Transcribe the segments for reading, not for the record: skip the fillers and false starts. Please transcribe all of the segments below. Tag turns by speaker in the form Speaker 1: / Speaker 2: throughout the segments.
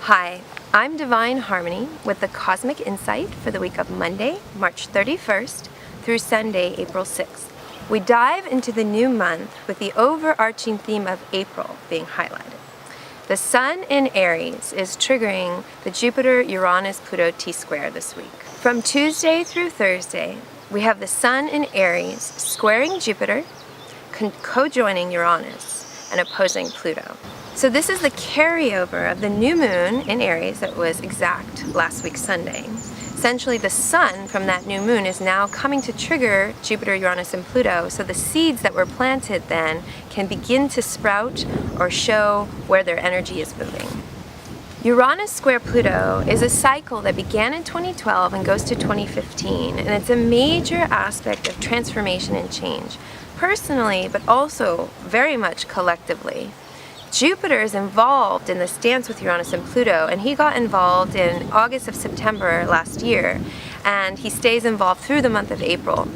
Speaker 1: Hi, I'm Divine Harmony with the Cosmic Insight for the week of Monday, March 31st through Sunday, April 6th. We dive into the new month with the overarching theme of April being highlighted. The Sun in Aries is triggering the Jupiter-Uranus-Pluto T-square this week. From Tuesday through Thursday, we have the Sun in Aries squaring Jupiter, co-joining Uranus, and opposing Pluto. So this is the carryover of the new moon in Aries that was exact last week Sunday. Essentially, the Sun from that new moon is now coming to trigger Jupiter, Uranus, and Pluto, so the seeds that were planted then can begin to sprout or show where their energy is moving. Uranus square Pluto is a cycle that began in 2012 and goes to 2015, and it's a major aspect of transformation and change, personally, but also very much collectively. Jupiter is involved in this dance with Uranus and Pluto, and he got involved in August of September last year, and he stays involved through the month of April.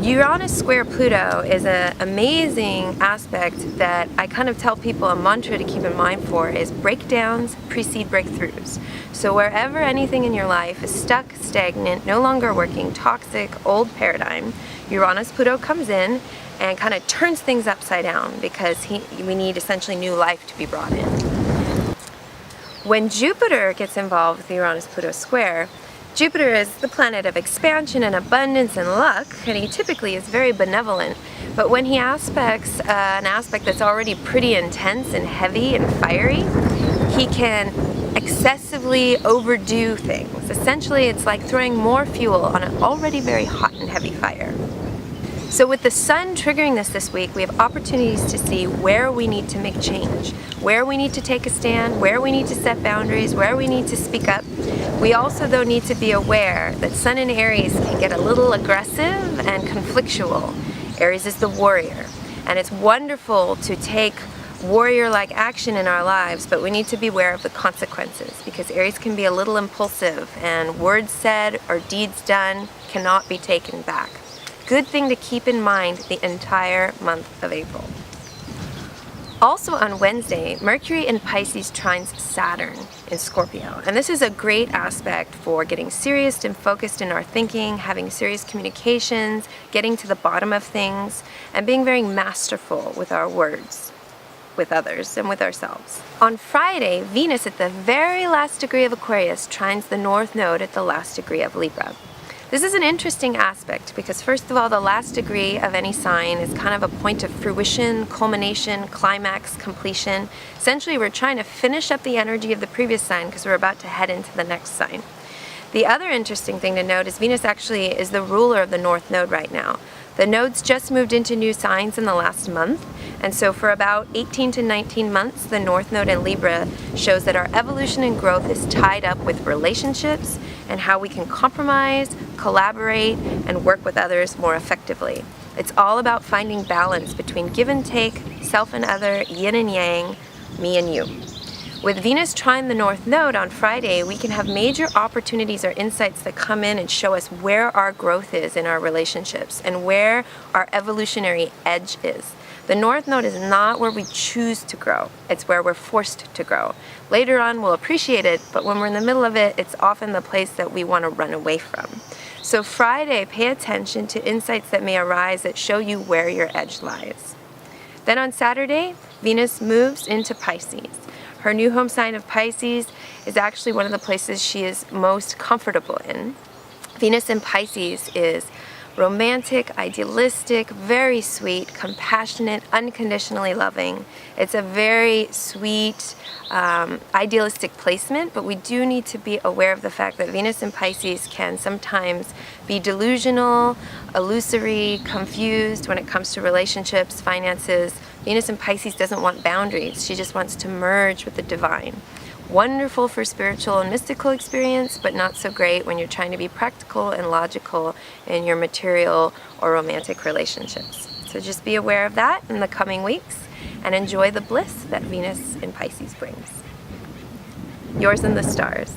Speaker 1: Uranus square Pluto is an amazing aspect that I kind of tell people a mantra to keep in mind for is breakdowns precede breakthroughs. So wherever anything in your life is stuck, stagnant, no longer working, toxic, old paradigm, Uranus-Pluto comes in and kind of turns things upside down because we need essentially new life to be brought in. When Jupiter gets involved with the Uranus-Pluto square, Jupiter is the planet of expansion and abundance and luck, and he typically is very benevolent, but when he aspects an aspect that's already pretty intense and heavy and fiery, he can excessively overdo things. Essentially, it's like throwing more fuel on an already very hot and heavy fire. So with the Sun triggering this week, we have opportunities to see where we need to make change, where we need to take a stand, where we need to set boundaries, where we need to speak up. We also, though, need to be aware that Sun in Aries can get a little aggressive and conflictual. Aries is the warrior, and it's wonderful to take warrior-like action in our lives, but we need to be aware of the consequences because Aries can be a little impulsive, and words said or deeds done cannot be taken back. Good thing to keep in mind the entire month of April. Also on Wednesday, Mercury in Pisces trines Saturn in Scorpio. And this is a great aspect for getting serious and focused in our thinking, having serious communications, getting to the bottom of things, and being very masterful with our words, with others, and with ourselves. On Friday, Venus at the very last degree of Aquarius trines the North Node at the last degree of Libra. This is an interesting aspect because, first of all, the last degree of any sign is kind of a point of fruition, culmination, climax, completion. Essentially, we're trying to finish up the energy of the previous sign because we're about to head into the next sign. The other interesting thing to note is Venus actually is the ruler of the North Node right now. The nodes just moved into new signs in the last month, and so for about 18 to 19 months, the North Node in Libra shows that our evolution and growth is tied up with relationships and how we can compromise, collaborate, and work with others more effectively. It's all about finding balance between give and take, self and other, yin and yang, me and you. With Venus trine the North Node on Friday, we can have major opportunities or insights that come in and show us where our growth is in our relationships and where our evolutionary edge is. The North Node is not where we choose to grow, it's where we're forced to grow. Later on, we'll appreciate it, but when we're in the middle of it, it's often the place that we want to run away from. So Friday, pay attention to insights that may arise that show you where your edge lies. Then on Saturday, Venus moves into Pisces. Her new home sign of Pisces is actually one of the places she is most comfortable in. Venus in Pisces is romantic, idealistic, very sweet, compassionate, unconditionally loving. It's a very sweet, idealistic placement, but we do need to be aware of the fact that Venus in Pisces can sometimes be delusional, illusory, confused when it comes to relationships, finances. Venus in Pisces doesn't want boundaries. She just wants to merge with the divine. Wonderful for spiritual and mystical experience, but not so great when you're trying to be practical and logical in your material or romantic relationships. So just be aware of that in the coming weeks and enjoy the bliss that Venus in Pisces brings. Yours in the stars.